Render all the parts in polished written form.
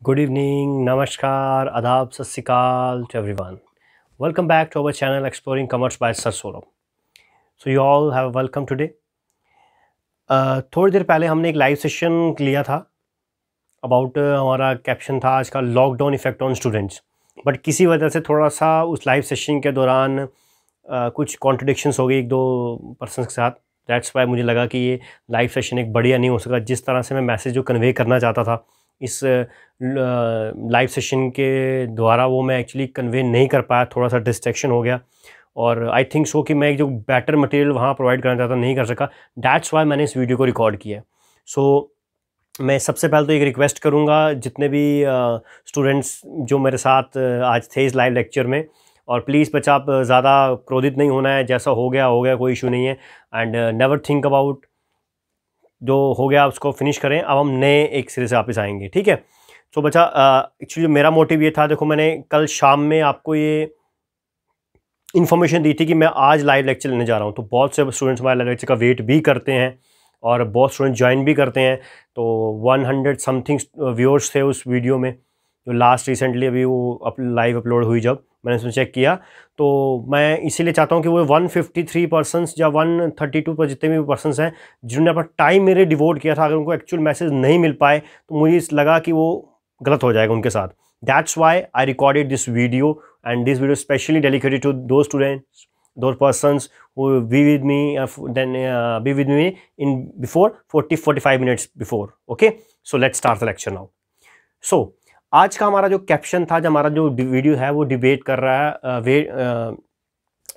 Good evening, namaskar, adab, sat sri akal to everyone. Welcome back to our channel Exploring Commerce by Sir Saurabh. So you all have welcome today. थोड़ी देर पहले हमने एक live session लिया था about हमारा caption था आज का lockdown effect on students, but किसी वजह से थोड़ा सा उस लाइव सेशन के दौरान कुछ कॉन्ट्रडिक्शंस हो गई एक दो पर्सन के साथ. दैट्स वाई मुझे लगा कि ये लाइव सेशन एक बढ़िया नहीं हो सका. जिस तरह से मैं मैसेज जो कन्वे करना चाहता था इस लाइव सेशन के द्वारा वो मैं एक्चुअली कन्वे नहीं कर पाया. थोड़ा सा डिस्ट्रैक्शन हो गया और आई थिंक सो कि मैं एक जो बेटर मटेरियल वहाँ प्रोवाइड करना चाहता नहीं कर सका. दैट्स वाई मैंने इस वीडियो को रिकॉर्ड किया. सो मैं सबसे पहले तो एक रिक्वेस्ट करूँगा जितने भी स्टूडेंट्स जो मेरे साथ आज थे इस लाइव लेक्चर में, और प्लीज़ बच्चा आप ज़्यादा क्रोधित नहीं होना है. जैसा हो गया कोई इशू नहीं है. एंड नेवर थिंक अबाउट जो हो गया उसको फिनिश करें. अब हम नए एक सिरे से वापस आएंगे, ठीक है. सो बच्चा एक्चुअली मेरा मोटिव ये था, देखो मैंने कल शाम में आपको ये इन्फॉर्मेशन दी थी कि मैं आज लाइव लेक्चर लेने जा रहा हूँ. तो बहुत से स्टूडेंट्स हमारे लाइव लेक्चर का वेट भी करते हैं और बहुत स्टूडेंट ज्वाइन भी करते हैं. तो 100 समथिंग व्यूअर्स थे उस वीडियो में जो लास्ट रिसेंटली अभी वो लाइव अपलोड हुई. जब मैंने उसमें चेक किया तो मैं इसीलिए चाहता हूँ कि वो 153 पर्सनस या 132 पर जितने भी पर्सनस हैं जिन्होंने अपना टाइम मेरे डिवोट किया था, अगर उनको एक्चुअल मैसेज नहीं मिल पाए तो मुझे लगा कि वो गलत हो जाएगा उनके साथ. That's why I recorded this video and this video specially dedicated to दो students, those persons who be with me be with me in before 45 minutes before. Okay, so let's start the lecture now. So आज का हमारा जो caption था, जो हमारा जो video है वो डिबेट कर रहा है,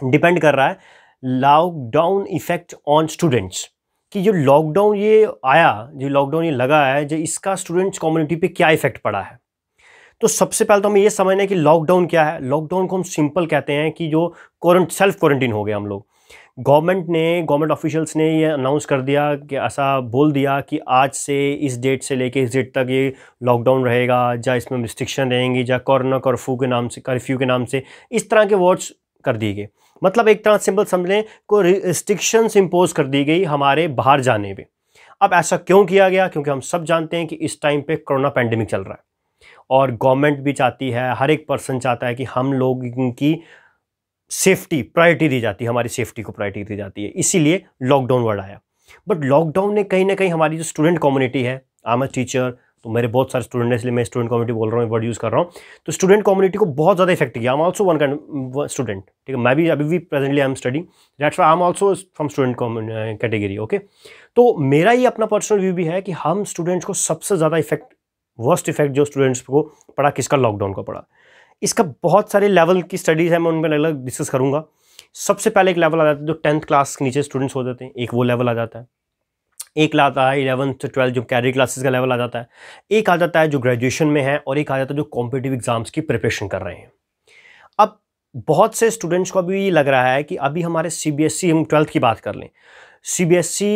डिपेंड कर रहा है लॉकडाउन इफेक्ट ऑन स्टूडेंट्स. कि जो लॉकडाउन ये आया, जो लॉकडाउन ये लगा है, जो इसका स्टूडेंट्स कम्युनिटी पे क्या इफेक्ट पड़ा है. तो सबसे पहले तो हमें ये समझना है कि लॉकडाउन क्या है. लॉकडाउन को हम सिंपल कहते हैं कि जो सेल्फ क्वारंटीन हो गया हम लोग. गवर्नमेंट ऑफिशियल्स ने ये अनाउंस कर दिया कि ऐसा बोल दिया कि आज से इस डेट से लेके इस डेट तक ये लॉकडाउन रहेगा, या इसमें रिस्ट्रिक्शन रहेंगी, या कोरोना कर्फ्यू के नाम से इस तरह के वर्ड्स कर दिए गए. मतलब एक तरह सिंपल समझ लें को रिस्ट्रिक्शंस इम्पोज कर दी गई हमारे बाहर जाने पे. अब ऐसा क्यों किया गया? क्योंकि हम सब जानते हैं कि इस टाइम पे कोरोना पैंडेमिक चल रहा है और गवर्नमेंट भी चाहती है, हर एक पर्सन चाहता है कि हम लोग की सेफ्टी प्रायोरिटी दी जाती है, हमारी सेफ्टी को प्रायोरिटी दी जाती है. इसीलिए लॉकडाउन वर्ड आया. बट लॉकडाउन ने कहीं ना कहीं हमारी जो स्टूडेंट कम्युनिटी है, आई एम अ टीचर, तो मेरे बहुत सारे स्टूडेंट हैं इसलिए मैं स्टूडेंट कम्युनिटी बोल रहा हूँ, वर्ड यूज़ कर रहा हूँ. तो स्टूडेंट कम्युनिटी को बहुत ज़्यादा इफेक्ट किया. I am also one kind student, ठीक है. मैं भी अभी भी presently I am studying, that's I am also from student category. Okay, तो मेरा ये अपना पर्सनल व्यू भी है कि हम स्टूडेंट्स को सबसे ज़्यादा वर्स्ट इफेक्ट जो स्टूडेंट्स को पड़ा किसका? लॉकडाउन को पड़ा. इसका बहुत सारे लेवल की स्टडीज़ है, मैं उनमें अलग अलग डिस्कस करूंगा. सबसे पहले एक लेवल आ जाता है जो 10th क्लास के नीचे स्टूडेंट्स हो जाते हैं, एक वो लेवल आ जाता है. एक आता है 11th से 12th जो कैरियर क्लासेस का लेवल आ जाता है. एक आ जाता है जो ग्रेजुएशन में है, और एक आ जाता है जो कॉम्पिटिटिव एग्जाम्स की प्रिपरेशन कर रहे हैं. अब बहुत से स्टूडेंट्स को अभी ये लग रहा है कि अभी हमारे CBSE, हम 12th की बात कर लें, CBSE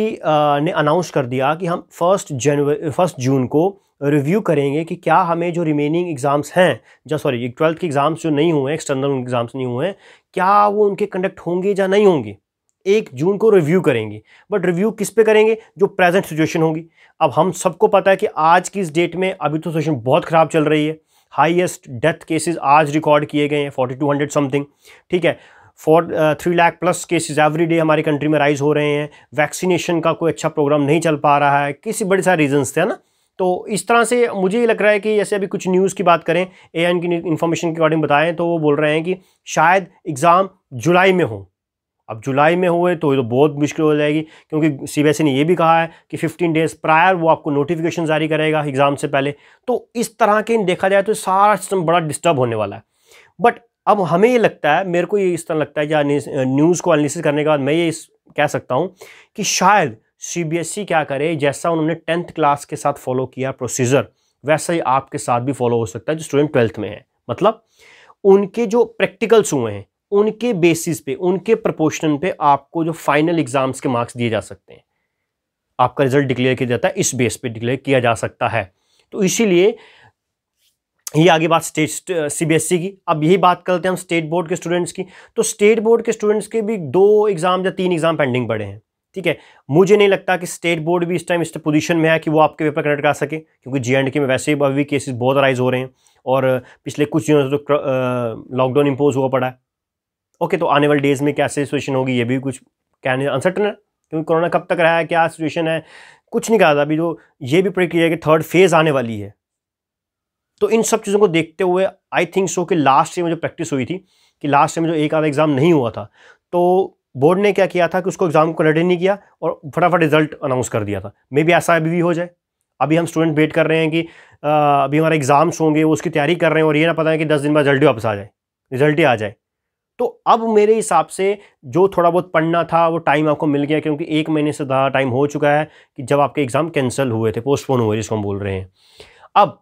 ने अनाउंस कर दिया कि हम 1 जून को रिव्यू करेंगे कि क्या हमें जो रिमेनिंग एग्ज़ाम्स हैं, जो 12th के एग्ज़ाम्स जो नहीं हुए, एक्सटर्नल एग्ज़ाम्स नहीं हुए हैं, क्या वो उनके कंडक्ट होंगे या नहीं होंगे. 1 जून को रिव्यू करेंगे. बट रिव्यू किस पे करेंगे? जो प्रेजेंट सिचुएशन होगी. अब हम सबको पता है कि आज की इस डेट में अभी तो सिचुएशन बहुत ख़राब चल रही है. हाईएस्ट डेथ केसेस आज रिकॉर्ड किए गए हैं 4200 समथिंग, ठीक है. 3 lakh plus cases every day हमारी कंट्री में राइज हो रहे हैं. वैक्सीनेशन का कोई अच्छा प्रोग्राम नहीं चल पा रहा है, किसी बड़े सारे रीजंस थे ना. तो इस तरह से मुझे ये लग रहा है कि जैसे अभी कुछ न्यूज़ की बात करें, AN की इन्फॉर्मेशन के अकॉर्डिंग बताएं तो वो बोल रहे हैं कि शायद एग्ज़ाम जुलाई में हो. अब जुलाई में हुए तो ये तो बहुत मुश्किल हो जाएगी, क्योंकि CBSE ने ये भी कहा है कि 15 डेज़ प्रायर वो आपको नोटिफिकेशन जारी करेगा एग्ज़ाम से पहले. तो इस तरह के देखा जाए तो सारा सिस्टम बड़ा डिस्टर्ब होने वाला है. बट अब हमें ये लगता है, मेरे को ये इस तरह लगता है, या न्यूज़ को एनालिसिस करने के बाद मैं ये कह सकता हूँ कि शायद CBSE क्या करे, जैसा उन्होंने 10th क्लास के साथ फॉलो किया प्रोसीजर, वैसा ही आपके साथ भी फॉलो हो सकता है जो स्टूडेंट 12th में है. मतलब उनके जो प्रैक्टिकल्स हुए हैं उनके बेसिस पे, उनके प्रोपोर्शन पे आपको जो फाइनल एग्जाम्स के मार्क्स दिए जा सकते हैं. आपका रिजल्ट डिक्लेयर किया जाता है, इस बेस पे डिक्लेयर किया जा सकता है. तो इसीलिए ये आगे बात स्टेट CBSE की. अब यही बात करते हैं हम स्टेट बोर्ड के स्टूडेंट्स की. तो स्टेट बोर्ड के स्टूडेंट्स के भी 2 एग्जाम या 3 एग्जाम पेंडिंग पड़े हैं. ठीक है। मुझे नहीं लगता कि स्टेट बोर्ड भी इस टाइम इस पोजीशन में है कि वो आपके पेपर कंडक्ट करा सके, क्योंकि J&K में वैसे ही अभी केसेस बहुत राइज हो रहे हैं और पिछले कुछ दिनों से तो लॉकडाउन इम्पोज हुआ पड़ा है। ओके, तो आने वाले डेज में क्या सिचुएशन होगी ये भी कुछ कहने अनसर्टन है, क्योंकि कोरोना कब तक रहा है, क्या सिचुएशन है, कुछ नहीं कहा था। अभी जो ये भी प्रेडिक्ट किया है कि थर्ड फेज आने वाली है। तो इन सब चीज़ों को देखते हुए आई थिंक सो कि लास्ट ईयर में जो प्रैक्टिस हुई थी कि लास्ट ईयर में जो एक आधा एग्जाम नहीं हुआ था, तो बोर्ड ने क्या किया था कि उसको एग्जाम को कंडक्ट नहीं किया और फटाफट रिजल्ट अनाउंस कर दिया था। मे बी ऐसा अभी भी हो जाए। अभी हम स्टूडेंट वेट कर रहे हैं कि अभी हमारे एग्जाम्स होंगे, वो उसकी तैयारी कर रहे हैं और ये ना पता है कि 10 दिन बाद रिजल्ट ही वापस आ जाए, रिजल्ट ही आ जाए। तो अब मेरे हिसाब से जो थोड़ा बहुत पढ़ना था वो टाइम आपको मिल गया, क्योंकि 1 महीने से ज़्यादा टाइम हो चुका है कि जब आपके एग्जाम कैंसिल हुए थे, पोस्टपोन हुए जिसको हम बोल रहे हैं। अब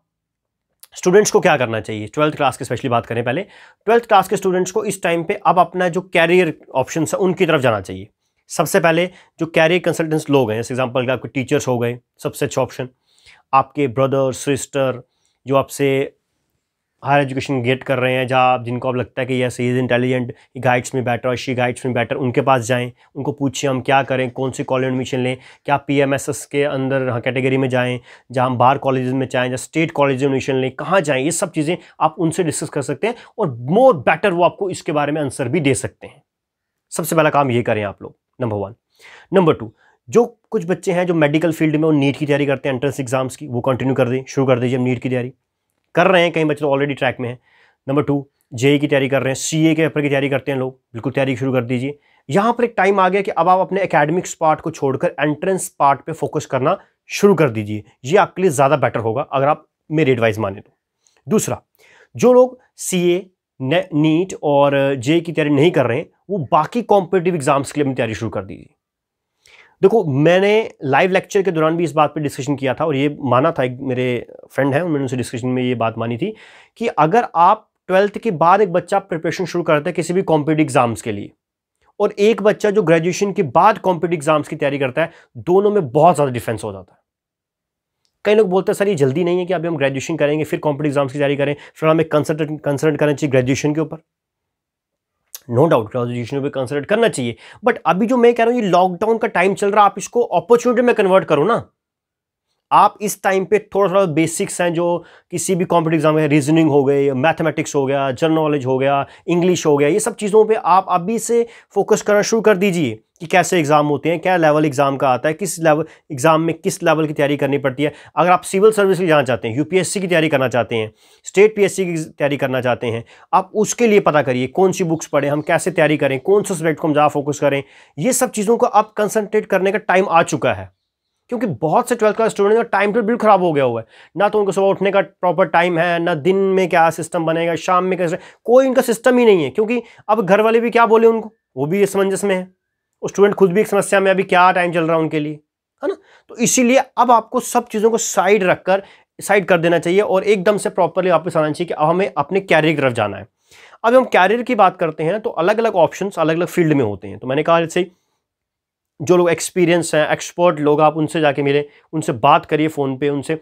स्टूडेंट्स को क्या करना चाहिए, 12th क्लास की स्पेशली बात करें पहले। 12th क्लास के स्टूडेंट्स को इस टाइम पे अब अपना जो कैरियर ऑप्शन है उनकी तरफ जाना चाहिए। सबसे पहले जो कैरियर कंसल्टेंट्स लोग हैं, जैसे एग्जांपल आपके टीचर्स हो गए, सबसे अच्छा ऑप्शन। आपके ब्रदर सिस्टर जो आपसे हायर एजुकेशन गेट कर रहे हैं, जहाँ जिनको अब लगता है कि yes he is intelligent, he guides में बेटर और शी गाइड्स में बेटर, उनके पास जाएं, उनको पूछिए हम क्या करें, कौन सी कॉलेज एडमिशन लें, क्या PMSS के अंदर कैटेगरी में जाएं, जहाँ हम बाहर कॉलेज में जाएं, जहाँ स्टेट कॉलेज में एडमिशन लें, कहाँ जाएं, ये सब चीज़ें आप उनसे डिस्कस कर सकते हैं और मोर बेटर वो आपको इसके बारे में आंसर भी दे सकते हैं। सबसे पहला काम ये करें आप लोग, नंबर 1। नंबर 2, जो कुछ बच्चे हैं जो मेडिकल फील्ड में वो नीट की तैयारी करते हैं, एंट्रेंस एग्जाम्स की, वो कंटिन्यू कर दें, शुरू कर दीजिए। हम नीट की तैयारी कर रहे हैं, कई बच्चे तो ऑलरेडी ट्रैक में हैं। नंबर 2, JEE की तैयारी कर रहे हैं, CA के पेपर की तैयारी करते हैं लोग, बिल्कुल तैयारी शुरू कर दीजिए। यहाँ पर एक टाइम आ गया कि अब आप अपने एकेडमिक्स पार्ट को छोड़कर एंट्रेंस पार्ट पे फोकस करना शुरू कर दीजिए। ये आपके लिए ज़्यादा बेटर होगा अगर आप मेरी एडवाइस माने तो। दूसरा, जो लोग CA, नीट और JEE की तैयारी नहीं कर रहे हैं, वो बाकी कॉम्पिटिटिव एग्जाम्स के लिए अपनी तैयारी शुरू कर दीजिए। देखो, मैंने लाइव लेक्चर के दौरान भी इस बात पे डिस्कशन किया था और ये माना था, एक मेरे फ्रेंड हैं उन्होंने उनसे डिस्कशन में ये बात मानी थी कि अगर आप 12th के बाद एक बच्चा प्रिपरेशन शुरू करता है किसी भी कॉम्पिटिटिव एग्जाम्स के लिए और एक बच्चा जो ग्रेजुएशन के बाद कॉम्पिटिटिव एग्जाम्स की तैयारी करता है, दोनों में बहुत ज़्यादा डिफरेंस हो जाता है। कई लोग बोलते हैं सर ये जल्दी नहीं है कि अभी हम ग्रेजुएशन करेंगे फिर कॉम्पिटिटिव एग्जाम्स की तैयारी करें, फिर हमें कंसल्ट करना चाहिए ग्रेजुएशन के ऊपर। नो डाउट ग्रेजुएशन पे कंसिडर करना चाहिए, बट अभी जो मैं कह रहा हूं ये लॉकडाउन का टाइम चल रहा है, आप इसको अपॉर्चुनिटी में कन्वर्ट करो ना। आप इस टाइम पे थोड़ा थोड़ा बेसिक्स हैं जो किसी भी कॉम्पिटिटिव एग्जाम में, रीजनिंग हो गई, मैथमेटिक्स हो गया, जनरल नॉलेज हो गया, इंग्लिश हो गया, ये सब चीज़ों पे आप अभी से फोकस करना शुरू कर दीजिए कि कैसे एग्जाम होते हैं, क्या लेवल एग्जाम का आता है, किस लेवल एग्जाम में किस लेवल की तैयारी करनी पड़ती है। अगर आप सिविल सर्विस के लिए जाना चाहते हैं, UPSC की तैयारी करना चाहते हैं, स्टेट PSC की तैयारी करना चाहते हैं, आप उसके लिए पता करिए कौन सी बुक्स पढ़ें, हम कैसे तैयारी करें, कौन सा सब्जेक्ट को हम ज़्यादा फोकस करें। ये सब चीज़ों को अब कंसंट्रेट करने का टाइम आ चुका है, क्योंकि बहुत से 12th क्लास स्टूडेंट का टाइम टेबल बिल्कुल खराब हो गया हुआ है। ना तो उनको सुबह उठने का प्रॉपर टाइम है, ना दिन में क्या सिस्टम बनेगा, शाम में कैसे, कोई इनका सिस्टम ही नहीं है। क्योंकि अब घर वाले भी क्या बोले उनको, वो भी असमंजस में है, और स्टूडेंट खुद भी एक समस्या में, अभी क्या टाइम चल रहा है उनके लिए, है ना। तो इसीलिए अब आपको सब चीज़ों को साइड रखकर साइड कर देना चाहिए और एकदम से प्रॉपरली वापस आना चाहिए कि अब हमें अपने कैरियर की तरफ जाना है। अब हम कैरियर की बात करते हैं तो अलग अलग ऑप्शंस अलग अलग फील्ड में होते हैं। तो मैंने कहा जैसे जो लोग एक्सपीरियंस हैं, एक्सपर्ट लोग, आप उनसे जाके मिले, उनसे बात करिए फ़ोन पे, उनसे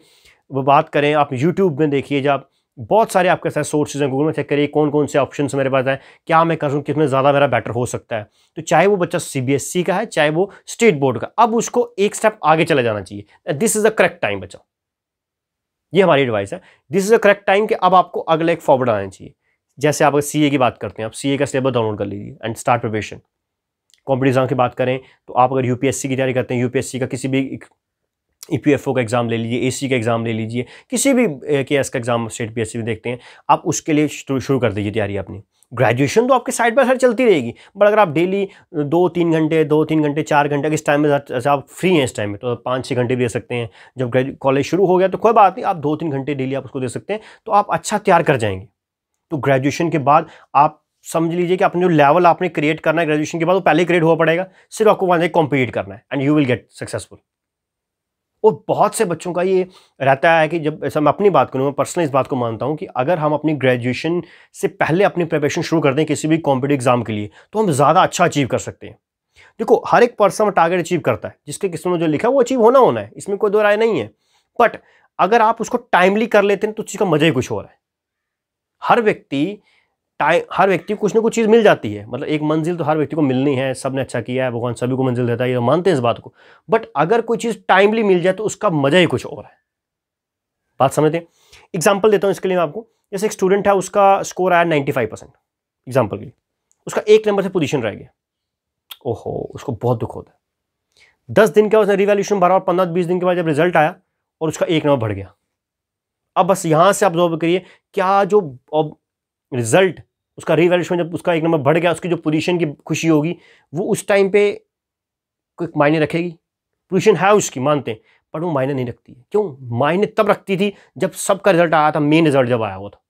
वो बात करें। आप यूट्यूब में देखिए, जब बहुत सारे आपके साथ सोर्सेज हैं, गूगल में चेक करिए कौन कौन से ऑप्शंस मेरे पास हैं, क्या मैं करूँ, कितने ज़्यादा मेरा बेटर हो सकता है। तो चाहे वो बच्चा CBSE का है, चाहे वो स्टेट बोर्ड का, अब उसको एक स्टेप आगे चले जाना चाहिए। This is the correct time बच्चा, ये हमारी एडवाइस है। This is the correct time कि अब आपको अगला एक फॉरवर्ड आना चाहिए। जैसे आप CA की बात करते हैं, आप CA का सिलेबस डाउनलोड कर लीजिए and start preparation. Competitive exam की बात करें तो आप अगर UPSC की तैयारी करते हैं, UPSC का किसी भी EPFO का एग्जाम ले लीजिए, AC का एग्जाम ले लीजिए, किसी भी KS का एग्जाम स्टेट PSC में देखते हैं, आप उसके लिए शुरू कर दीजिए तैयारी अपनी। ग्रेजुएशन तो आपके साइड बाय साइड चलती रहेगी, बट अगर आप डेली 2-3 घंटे 4 घंटे इस टाइम में आप फ्री हैं, इस टाइम में तो 5-6 घंटे भी दे सकते हैं। जब कॉलेज शुरू हो गया तो कोई बात नहीं, आप 2-3 घंटे डेली आप उसको दे सकते हैं, तो आप अच्छा तैयार कर जाएंगे। तो ग्रेजुएशन के बाद आप समझ लीजिए कि अपने जो लेवल आपने क्रिएट करना है ग्रेजुएशन के बाद, वो पहले क्रिएट हुआ पड़ेगा, सिर्फ आपको वहां जाकर कॉम्पीट करना है and you will get successful. और बहुत से बच्चों का ये रहता है कि जब ऐसा, मैं अपनी बात करूँ, मैं पर्सनली इस बात को मानता हूँ कि अगर हम अपनी ग्रेजुएशन से पहले अपनी प्रिपरेशन शुरू कर दें किसी भी कॉम्पिटिटिव एग्जाम के लिए, तो हम ज़्यादा अच्छा अचीव कर सकते हैं। देखो, हर एक पर्सन टारगेट अचीव करता है, जिसके किस्मत में जो लिखा है वो अचीव होना है, इसमें कोई दो राय नहीं है। बट अगर आप उसको टाइमली कर लेते हैं तो उस चीज़ का मजा ही कुछ और है। हर व्यक्ति टाइम, हर व्यक्ति को कुछ ना कुछ चीज़ मिल जाती है, मतलब एक मंजिल तो हर व्यक्ति को मिलनी है, सबने अच्छा किया है, भगवान सभी को मंजिल देता है, ये मानते हैं इस बात को। बट अगर कोई चीज़ टाइमली मिल जाए तो उसका मजा ही कुछ और है। बात समझते हैं? एग्जाम्पल देता हूँ इसके लिए मैं आपको। जैसे एक स्टूडेंट है, उसका स्कोर आया 95%, एग्जाम्पल के लिए, उसका 1 नंबर से पोजीशन रह गया। ओहो, उसको बहुत दुख होता है। 10 दिन के बाद उसने रिवैल्यूएशन भरा और 15-20 दिन के बाद जब रिजल्ट आया और उसका 1 नंबर बढ़ गया। अब बस यहां से ऑब्जर्व करिए, क्या जो रिजल्ट, उसका रिवैल्यूएशन जब उसका 1 नंबर बढ़ गया, उसकी जो पोजीशन की खुशी होगी वो उस टाइम पे कोई मायने रखेगी? पोजीशन है उसकी, मानते हैं, पर वो मायने नहीं रखती है। क्यों? मायने तब रखती थी जब सबका रिजल्ट आया था, मेन रिजल्ट जब आया हुआ था।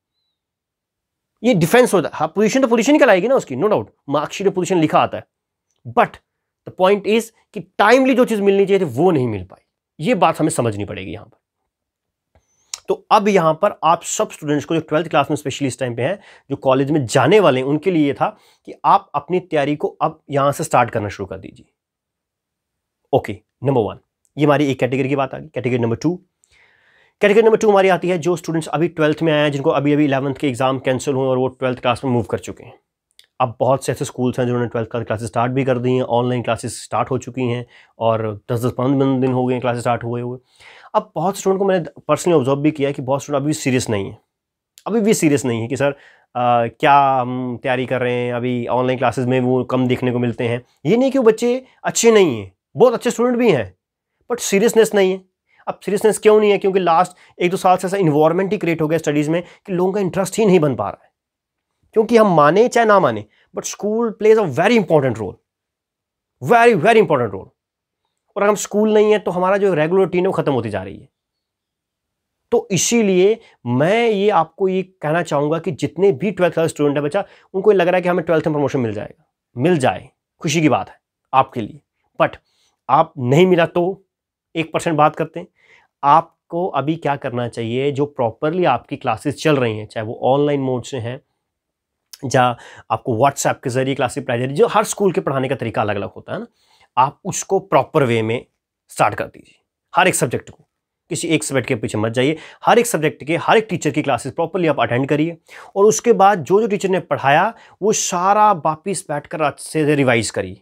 ये डिफेंस होता है। हाँ, पोजीशन तो पोजीशन ही कहलाएगी ना उसकी, नो डाउट, मार्कशीट में पोजीशन लिखा आता है, बट द पॉइंट इज कि टाइमली जो चीज मिलनी चाहिए थी वो नहीं मिल पाई। ये बात हमें समझनी पड़ेगी यहां पर। तो अब यहां पर आप सब स्टूडेंट्स को जो 12th क्लास में स्पेशली इस टाइम पे हैं, जो कॉलेज में जाने वाले हैं, उनके लिए ये था कि आप अपनी तैयारी को अब यहां से स्टार्ट करना शुरू कर दीजिए। ओके, नंबर 1, ये हमारी एक कैटेगरी की बात आ गई। कैटेगरी नंबर 2, कैटेगरी नंबर 2 हमारी आती है जो स्टूडेंट्स अभी 12th में आए हैं, जिनको अभी अभी 11th के एग्जाम कैंसिल हुए और वो 12th क्लास में मूव कर चुके हैं। अब बहुत से ऐसे स्कूल्स हैं जिन्होंने 12th क्लासेस स्टार्ट भी कर दी हैं, ऑनलाइन क्लासेस स्टार्ट हो चुकी हैं और 10-15 दिन हो गए हैं क्लासेस स्टार्ट हुए हुए। अब बहुत स्टूडेंट को मैंने पर्सनली ऑब्जर्व भी किया है कि बहुत स्टूडेंट अभी सीरियस नहीं है, अभी भी सीरियस नहीं है कि सर क्या हम तैयारी कर रहे हैं, अभी ऑनलाइन क्लासेस में वो कम देखने को मिलते हैं। ये नहीं कि वो बच्चे अच्छे नहीं हैं, बहुत अच्छे स्टूडेंट भी हैं, बट सीरियसनेस नहीं है। अब सीरियसनेस क्यों नहीं है? क्योंकि लास्ट 1-2 साल से ऐसा इन्वायरमेंट ही क्रिएट हो गया स्टडीज़ में कि लोगों का इंटरेस्ट ही नहीं बन पा रहा है। क्योंकि हम माने चाहे ना माने, but school plays a very important role, very very important role. और अगर हम स्कूल नहीं है तो हमारा जो रेगुलर रूटीन है वो खत्म होती जा रही है। तो इसीलिए मैं ये आपको ये कहना चाहूंगा कि जितने भी 12th क्लास स्टूडेंट है बच्चा, उनको लग रहा है कि हमें 12th में प्रमोशन मिल जाएगा, मिल जाए, खुशी की बात है आपके लिए। बट आप नहीं मिला तो 1% बात करते हैं। आपको अभी क्या करना चाहिए? जो प्रॉपरली आपकी क्लासेस चल रही हैं, चाहे वो ऑनलाइन मोड से हैं या आपको व्हाट्सएप के जरिए क्लासेस पढ़ाई जा रही है, जो हर स्कूल के पढ़ाने का तरीका अलग अलग होता है ना, आप उसको प्रॉपर वे में स्टार्ट कर दीजिए। हर एक सब्जेक्ट को, किसी एक सब्जेक्ट के पीछे मत जाइए, हर एक सब्जेक्ट के हर एक टीचर की क्लासेस प्रॉपरली आप अटेंड करिए और उसके बाद जो जो टीचर ने पढ़ाया वो सारा वापिस बैठकर अच्छे से रिवाइज करिए।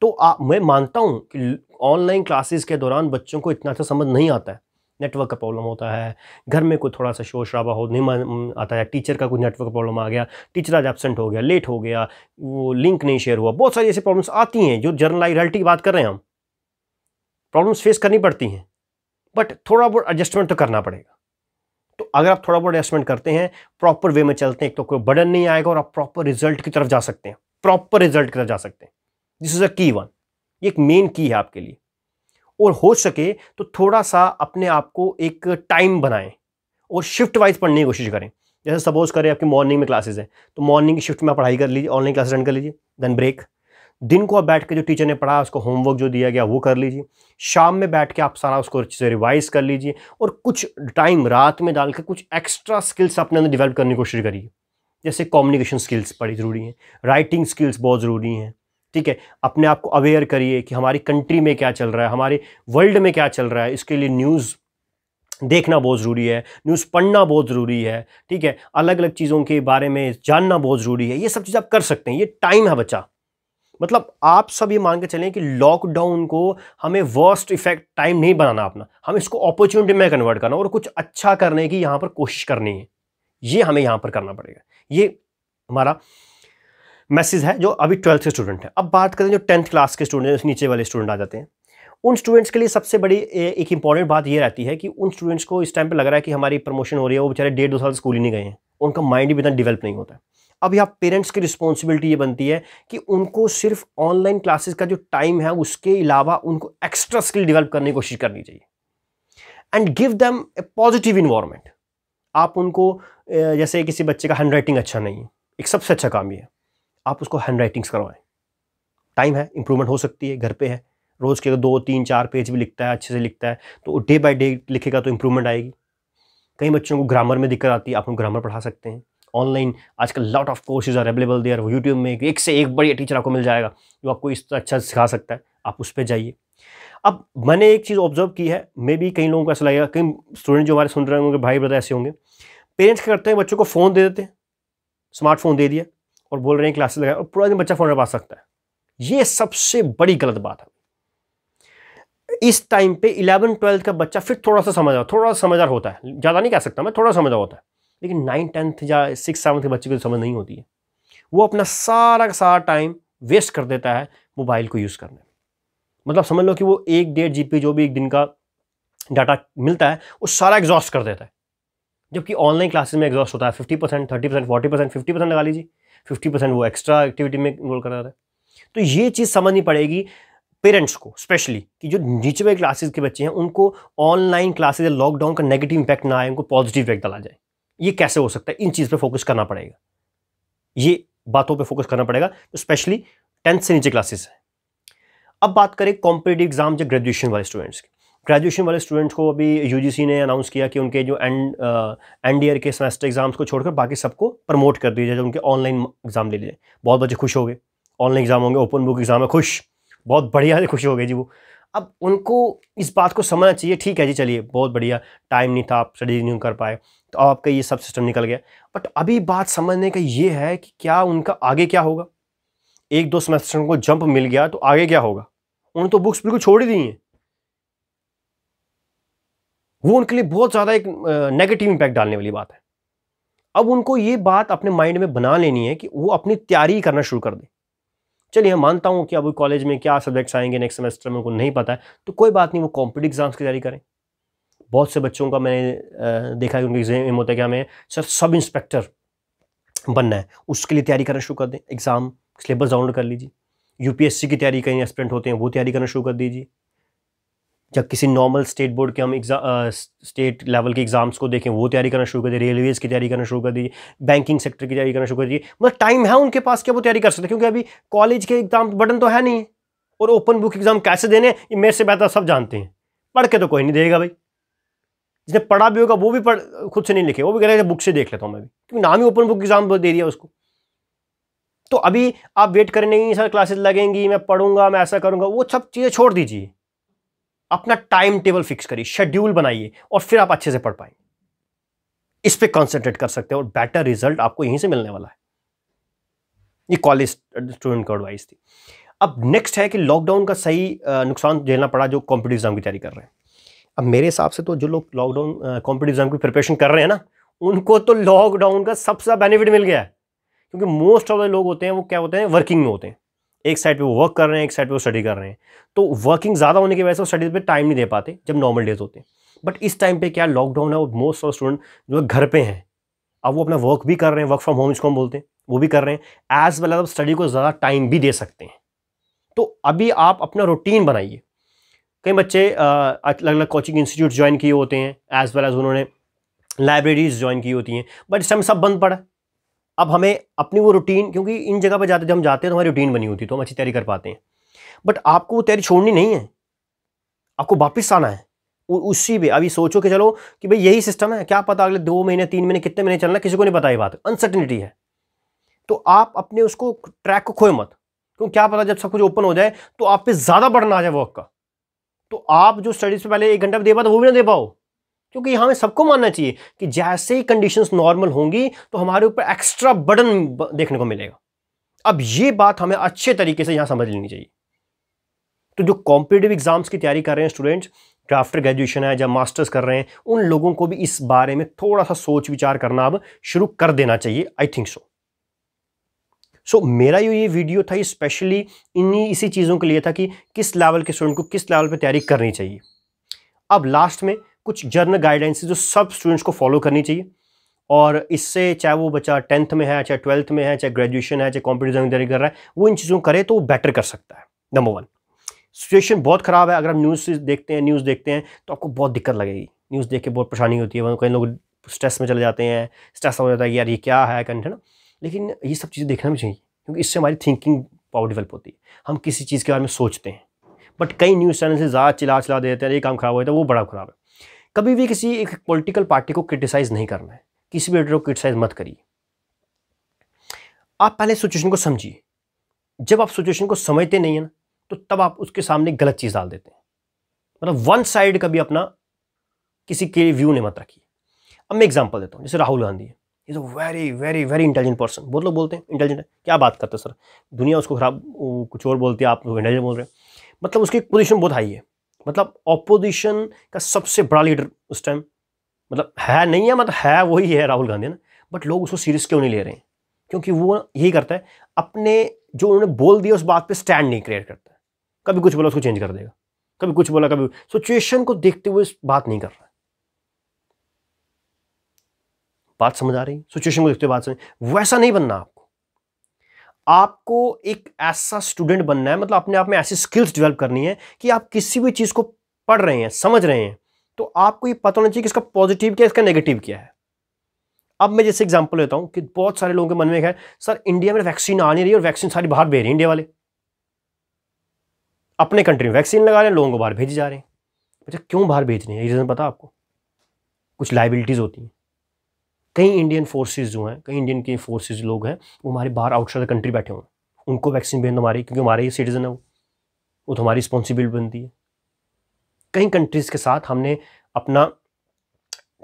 तो मैं मानता हूं कि ऑनलाइन क्लासेस के दौरान बच्चों को इतना अच्छा समझ नहीं आता है, नेटवर्क का प्रॉब्लम होता है, घर में कोई थोड़ा सा शोर शराबा हो नहीं आता है, टीचर का कोई नेटवर्क प्रॉब्लम आ गया, टीचर आज एब्सेंट हो गया, लेट हो गया, वो लिंक नहीं शेयर हुआ, बहुत सारी ऐसी प्रॉब्लम्स आती हैं जो जनरल रियलिटी की बात कर रहे हैं हम, प्रॉब्लम्स फेस करनी पड़ती हैं, बट थोड़ा बहुत एडजस्टमेंट तो करना पड़ेगा। तो अगर आप थोड़ा बहुत एडजस्टमेंट करते हैं, प्रॉपर वे में चलते हैं, तो कोई बर्डन नहीं आएगा और आप प्रॉपर रिजल्ट की तरफ जा सकते हैं, प्रॉपर रिजल्ट की तरफ जा सकते हैं। दिस इज अ की वन, ये एक मेन की है आपके लिए। और हो सके तो थोड़ा सा अपने आप को एक टाइम बनाएं और शिफ्ट वाइज पढ़ने की कोशिश करें। जैसे सपोज करें आपकी मॉर्निंग में क्लासेस है, तो मॉर्निंग की शिफ्ट में पढ़ाई कर लीजिए, ऑनलाइन क्लासेस अटेंड कर लीजिए, देन ब्रेक। दिन को आप बैठ के जो टीचर ने पढ़ा उसको होमवर्क जो दिया गया वो कर लीजिए, शाम में बैठ के आप सारा उसको अच्छे से रिवाइज कर लीजिए और कुछ टाइम रात में डाल के कुछ एक्स्ट्रा स्किल्स अपने अंदर डेवलप करने की कोशिश करिए। जैसे कम्युनिकेशन स्किल्स बड़ी ज़रूरी हैं, राइटिंग स्किल्स बहुत ज़रूरी हैं, ठीक है। अपने आप को अवेयर करिए कि हमारी कंट्री में क्या चल रहा है, हमारे वर्ल्ड में क्या चल रहा है, इसके लिए न्यूज़ देखना बहुत ज़रूरी है, न्यूज़ पढ़ना बहुत ज़रूरी है, ठीक है। अलग अलग चीज़ों के बारे में जानना बहुत ज़रूरी है, ये सब चीज़ आप कर सकते हैं, ये टाइम है बच्चा। मतलब आप सब ये मान के चलें कि लॉकडाउन को हमें वर्स्ट इफेक्ट टाइम नहीं बनाना अपना, हम इसको अपॉर्चुनिटी में कन्वर्ट करना और कुछ अच्छा करने की यहाँ पर कोशिश करनी है, ये हमें यहाँ पर करना पड़ेगा। ये हमारा मैसेज है जो अभी 12th के स्टूडेंट हैं। अब बात करें जो 10th क्लास के स्टूडेंट हैं, नीचे वाले स्टूडेंट आ जाते हैं। उन स्टूडेंट्स के लिए सबसे बड़ी एक इंपॉर्टेंट बात ये रहती है कि उन स्टूडेंट्स को इस टाइम पे लग रहा है कि हमारी प्रमोशन हो रही है, वो बेचारे 1.5-2 साल स्कूल ही नहीं गए हैं, उनका माइंड भी इतना डेवलप नहीं होता है। अब यहाँ पेरेंट्स की रिस्पॉन्सिबिलिटी ये बनती है कि उनको सिर्फ ऑनलाइन क्लासेस का जो टाइम है उसके अलावा उनको एक्स्ट्रा स्किल डेवलप करने की कोशिश करनी चाहिए and give them A positive environment. आप उनको जैसे किसी बच्चे का हैंड राइटिंग अच्छा नहीं है, एक सबसे अच्छा काम ये है, आप उसको हैंड राइटिंग्स करवाएं। टाइम है, इंप्रूवमेंट हो सकती है, घर पे है, रोज़ के 2-3-4 पेज भी लिखता है, अच्छे से लिखता है, तो डे बाय डे लिखेगा तो इंप्रूवमेंट आएगी। कई बच्चों को ग्रामर में दिक्कत आती है, आप उनको ग्रामर पढ़ा सकते हैं। ऑनलाइन आजकल lot of courses are available there, YouTube में एक से एक बढ़िया टीचर आपको मिल जाएगा जो आपको इस अच्छा सिखा सकता है, आप उस पर जाइए। अब मैंने एक चीज़ ऑब्जर्व की है, मे बी कई लोगों को ऐसा लगेगा, कई स्टूडेंट जो हमारे सुन रहे होंगे, भाई ब्रदर ऐसे होंगे, पेरेंट्स क्या करते हैं, बच्चों को फ़ोन दे देते हैं, स्मार्टफोन दे दिया और बोल रहे हैं क्लासेस लगाए और पूरा दिन बच्चा फ़ोन पा सकता है। ये सबसे बड़ी गलत बात है। इस टाइम पे 11-12 का बच्चा फिर थोड़ा सा समझदार होता है, ज़्यादा नहीं कह सकता मैं, थोड़ा समझदार होता है, लेकिन 9-10 या 6-7 के बच्चे को समझ नहीं होती है। वो अपना सारा का सारा टाइम वेस्ट कर देता है मोबाइल को यूज़ करने में। मतलब समझ लो कि वो 1-1.5 GB जो भी एक दिन का डाटा मिलता है वो सारा एग्जॉस्ट कर देता है, जबकि ऑनलाइन क्लासेस में एग्जॉस्ट होता है 50%, 30%, 40%, 50% लगा लीजिए, 50% वो एक्स्ट्रा एक्टिविटी में इन्वॉल्व कर रहा है। तो ये चीज़ समझनी पड़ेगी पेरेंट्स को स्पेशली, कि जो नीचे वाले क्लासेस के बच्चे हैं उनको ऑनलाइन क्लासेस या लॉकडाउन का नेगेटिव इंपैक्ट ना आए, उनको पॉजिटिव इम्पैक्ट डाला जाए। ये कैसे हो सकता है? इन चीज़ पे फोकस करना पड़ेगा, ये बातों पे फोकस करना पड़ेगा, स्पेशली 10th से नीचे क्लासेस है। अब बात करें कॉम्पिटिटिव एग्जाम या ग्रेजुएशन वाले स्टूडेंट्स की। ग्रेजुएशन वाले स्टूडेंट्स को अभी यूजीसी ने अनाउंस किया कि उनके जो एंड ईयर के सेमेस्टर एग्जाम्स को छोड़कर बाकी सबको प्रमोट कर दिया जाए, जो उनके ऑनलाइन एग्जाम ले लिए। बहुत बच्चे खुश हो गए, ऑनलाइन एग्जाम होंगे, ओपन बुक एग्जाम है, खुश, बहुत बढ़िया से खुश हो गए जी वो। अब उनको इस बात को समझना चाहिए, ठीक है जी, चलिए बहुत बढ़िया, टाइम नहीं था, आप स्टडी नहीं कर पाए, तो आपका ये सब सिस्टम निकल गया। बट अभी बात समझने का ये है कि क्या उनका आगे क्या होगा? 1-2 सेमेस्टर को जंप मिल गया तो आगे क्या होगा? उन्होंने तो बुक्स बिल्कुल छोड़ ही दी हैं। वो उनके लिए बहुत ज़्यादा एक नेगेटिव इम्पैक्ट डालने वाली बात है। अब उनको ये बात अपने माइंड में बना लेनी है कि वो अपनी तैयारी करना शुरू कर दें। चलिए, मैं मानता हूँ कि अब कॉलेज में क्या सब्जेक्ट्स आएंगे नेक्स्ट सेमेस्टर में उनको नहीं पता है, तो कोई बात नहीं, वो कॉम्पिटिटिव एग्जाम्स की तैयारी करें। बहुत से बच्चों का मैंने देखा है, उनका एग्जाम होता है कि हमें सर सब इंस्पेक्टर बनना है, उसके लिए तैयारी करना शुरू कर दें। एग्ज़ाम सिलेबस डाउनलोड कर लीजिए, यूपीएससी की तैयारी कहीं एस्पिरेंट होते हैं वो तैयारी करना शुरू कर दीजिए। जब किसी नॉर्मल स्टेट बोर्ड के हम स्टेट लेवल के एग्जाम्स को देखें वो तैयारी करना शुरू कर दीजिए, रेलवेज़ की तैयारी करना शुरू कर दीजिए, बैंकिंग सेक्टर की तैयारी करना शुरू कर दीजिए। मतलब टाइम है उनके पास, क्या वो तैयारी कर सकते हैं, क्योंकि अभी कॉलेज के एग्जाम बटन तो है नहीं, और ओपन बुक एग्जाम कैसे देने ये मेरे से बेहतर सब जानते हैं। पढ़ के तो कोई नहीं देगा भाई, जिसने पढ़ा भी होगा वो भी खुद से नहीं लिखे, वो भी कह रहे बुक से देख लेता हूँ मैं भी, क्योंकि नाम ही ओपन बुक एग्जाम दे दिया उसको। तो अभी आप वेट करें, नहीं सर क्लासेस लगेंगी, मैं पढ़ूंगा, मैं ऐसा करूंगा, वो सब चीज़ें छोड़ दीजिए। अपना टाइम टेबल फिक्स करिए, शेड्यूल बनाइए, और फिर आप अच्छे से पढ़ पाएंगे। इस पे कंसंट्रेट कर सकते हैं और बेटर रिजल्ट आपको यहीं से मिलने वाला है। ये कॉलेज स्टूडेंट को एडवाइस थी। अब नेक्स्ट है कि लॉकडाउन का सही नुकसान झेलना पड़ा जो कॉम्पिटिटिव एग्जाम की तैयारी कर रहे हैं। अब मेरे हिसाब से तो जो लोग लॉकडाउन कॉम्पिटिटिव एग्जाम की प्रिपरेशन कर रहे हैं ना, उनको तो लॉकडाउन का सबसे ज़्यादा बेनिफिट मिल गया है, क्योंकि मोस्ट ऑफ द लोग होते हैं वो क्या होते हैं, वर्किंग में होते हैं। एक साइड पे वो वर्क कर रहे हैं, एक साइड पे वो स्टडी कर रहे हैं, तो वर्किंग ज़्यादा होने की वजह से वो स्टडीज पे टाइम नहीं दे पाते जब नॉर्मल डेज होते हैं। बट इस टाइम पे क्या लॉकडाउन है और मोस्ट ऑफ स्टूडेंट जो घर पे हैं, अब वो अपना वर्क भी कर रहे हैं, वर्क फ्रॉम होम इसको हम बोलते हैं, वो भी कर रहे हैं, एज वेल एज स्टडी को ज़्यादा टाइम भी दे सकते हैं। तो अभी आप अपना रूटीन बनाइए। कई बच्चे अलग अलग कोचिंग इंस्टीट्यूट ज्वाइन किए होते हैं, एज वेल एज उन्होंने लाइब्रेरीज ज्वाइन की होती हैं, बट इस टाइम सब बंद पड़ा। अब हमें अपनी वो रूटीन, क्योंकि इन जगह पर जब हम जाते हैं तो हमारी रूटीन बनी होती है, तो हम अच्छी तैयारी कर पाते हैं। बट आपको वो तैयारी छोड़नी नहीं है, आपको वापस आना है उसी पे। अभी सोचो कि चलो कि भाई यही सिस्टम है, क्या पता अगले 2 महीने 3 महीने कितने महीने चलना, किसी को नहीं पता, ये बात अनसर्टेनिटी है। तो आप अपने उसको ट्रैक को खोए मत, क्योंकि क्या पता जब सब कुछ ओपन हो जाए तो आप पे ज़्यादा बर्डन आ जाए वर्क का, तो आप जो स्टडीज पे पहले 1 घंटा दे पाओ वो भी ना दे पाओ। क्योंकि हमें सबको मानना चाहिए कि जैसे ही कंडीशंस नॉर्मल होंगी तो हमारे ऊपर एक्स्ट्रा बर्डन देखने को मिलेगा। अब ये बात हमें अच्छे तरीके से यहां समझ लेनी चाहिए। तो जो कॉम्पिटिटिव एग्जाम्स की तैयारी कर रहे हैं स्टूडेंट्स, जो आफ्टर ग्रेजुएशन है, जब मास्टर्स कर रहे हैं, उन लोगों को भी इस बारे में थोड़ा सा सोच विचार करना अब शुरू कर देना चाहिए। आई थिंक सो मेरा ये वीडियो था स्पेशली इसी चीज़ों के लिए था कि किस लेवल के स्टूडेंट को किस लेवल पे तैयारी करनी चाहिए। अब लास्ट में कुछ जर्नल गाइडेंस जो सब स्टूडेंट्स को फॉलो करनी चाहिए, और इससे चाहे वो बच्चा 10th में है, चाहे 12th में है, चाहे ग्रेजुएशन है, चाहे कॉम्पिटिटिव तैयारी कर रहा है, वो इन चीज़ों को करे तो वो बेटर कर सकता है। नंबर 1, सिचुएशन बहुत ख़राब है। अगर हम न्यूज़ देखते हैं तो आपको बहुत दिक्कत लगेगी। न्यूज़ देख के बहुत परेशानी होती है, कई लोग स्ट्रेस में चले जाते हैं, स्ट्रेस हो जाता है कि यार ये क्या है कंटेंट, है ना। लेकिन ये सब चीज़ें देखना भी चाहिए, क्योंकि इससे हमारी थिंकिंग पावर डेवलप होती है, हम किसी चीज़ के बारे में सोचते हैं। बट कई न्यूज़ चैनल से ज़्यादा चिल्ला देते हैं, ये काम खराब हो जाता है, वो बड़ा ख़राब है। कभी भी किसी एक पॉलिटिकल पार्टी को क्रिटिसाइज़ नहीं करना है, किसी भी लीडर को क्रिटिसाइज़ मत करिए। आप पहले सिचुएशन को समझिए। जब आप सिचुएशन को समझते नहीं है ना, तो तब आप उसके सामने गलत चीज़ डाल देते हैं। मतलब वन साइड कभी अपना किसी के व्यू ने मत रखिए। अब मैं एग्जांपल देता हूँ, जैसे राहुल गांधी है। Is a very very very intelligent person. बहुत लोग बोलते हैं इंटेलिजेंट है, क्या बात करते हैं सर, दुनिया उसको खराब कुछ और बोलती है, आप इंटेलिजेंट बोल रहे हैं। मतलब उसकी पोजीशन बहुत हाई है, मतलब ऑपोजिशन का सबसे बड़ा लीडर उस टाइम, मतलब है नहीं है, मतलब है वही है राहुल गांधी ना, बट लोग उसको सीरियस क्यों नहीं ले रहे हैं? क्योंकि वो यही करता है, अपने जो उन्होंने बोल दिया उस बात पे स्टैंड नहीं क्रिएट करता है। कभी कुछ बोला उसको चेंज कर देगा, कभी कुछ बोला, कभी सिचुएशन को देखते हुए बात नहीं कर रहा है। बात समझ आ रही है? सिचुएशन को देखते हुए बात समझ, वैसा नहीं बनना आपको। आपको एक ऐसा स्टूडेंट बनना है, मतलब अपने आप में ऐसी स्किल्स डेवलप करनी है कि आप किसी भी चीज को पढ़ रहे हैं, समझ रहे हैं, तो आपको ये पता होना चाहिए कि इसका पॉजिटिव क्या है, इसका नेगेटिव क्या है। अब मैं जैसे एग्जांपल लेता हूं कि बहुत सारे लोगों के मन में है, सर इंडिया में वैक्सीन आ नहीं रही और वैक्सीन सारी बाहर भेज रही है इंडिया वाले, अपने कंट्री में वैक्सीन लगा रहे हैं, लोगों को बाहर भेजे जा रहे हैं। अच्छा, क्यों बाहर भेज रहे हैं? रीजन पता आपको? कुछ लाइबिलिटीज होती हैं। कई इंडियन फोर्सेज जो हैं, कई इंडियन के फोर्सेज लोग हैं, वो हमारे बाहर आउटसाइड द कंट्री बैठे हुए हैं, उनको वैक्सीन भेजना हमारी, क्योंकि हमारे ही सिटीजन है वो तो हमारी रिस्पॉन्सिबिलिटी बनती है। कई कंट्रीज के साथ हमने अपना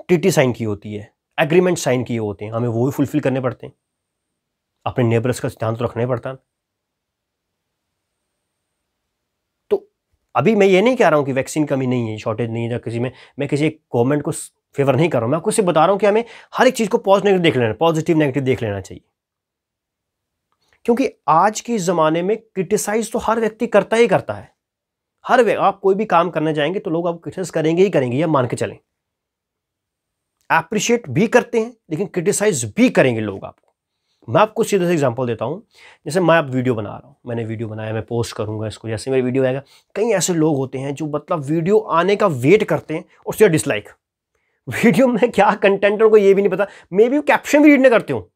टीटी साइन की होती है, एग्रीमेंट साइन किए होते हैं, हमें वो भी फुलफिल करने पड़ते हैं। अपने नेबर्स का ध्यान तो रखना ही पड़ता है। तो अभी मैं ये नहीं कह रहा हूं कि वैक्सीन कमी नहीं है, शॉर्टेज नहीं है, या किसी में मैं किसी गवर्नमेंट को फेवर नहीं कर रहा हूं, मैं आपको सिर्फ बता रहा हूं कि हमें हर एक चीज को पॉजिटिव देख लेना, पॉजिटिव नेगेटिव देख लेना चाहिए। क्योंकि आज के जमाने में क्रिटिसाइज तो हर व्यक्ति करता ही करता है। आप कोई भी काम करने जाएंगे तो लोग आपको क्रिटिसाइज करेंगे ही करेंगे, या मान के चलें। अप्रिशिएट भी करते हैं लेकिन क्रिटिसाइज भी करेंगे लोग आपको। मैं आपको सीधा सा एग्जांपल देता हूं, जैसे मैं अब वीडियो बना रहा हूं, मैंने वीडियो बनाया, मैं पोस्ट करूंगा इसको, जैसे मेरी वीडियो आएगा, कई ऐसे लोग होते हैं जो मतलब वीडियो आने का वेट करते हैं और उससे डिसलाइक। वीडियो में क्या कंटेंट उनको ये भी नहीं पता, मे बी वो कैप्शन भी रीड नहीं करते हो,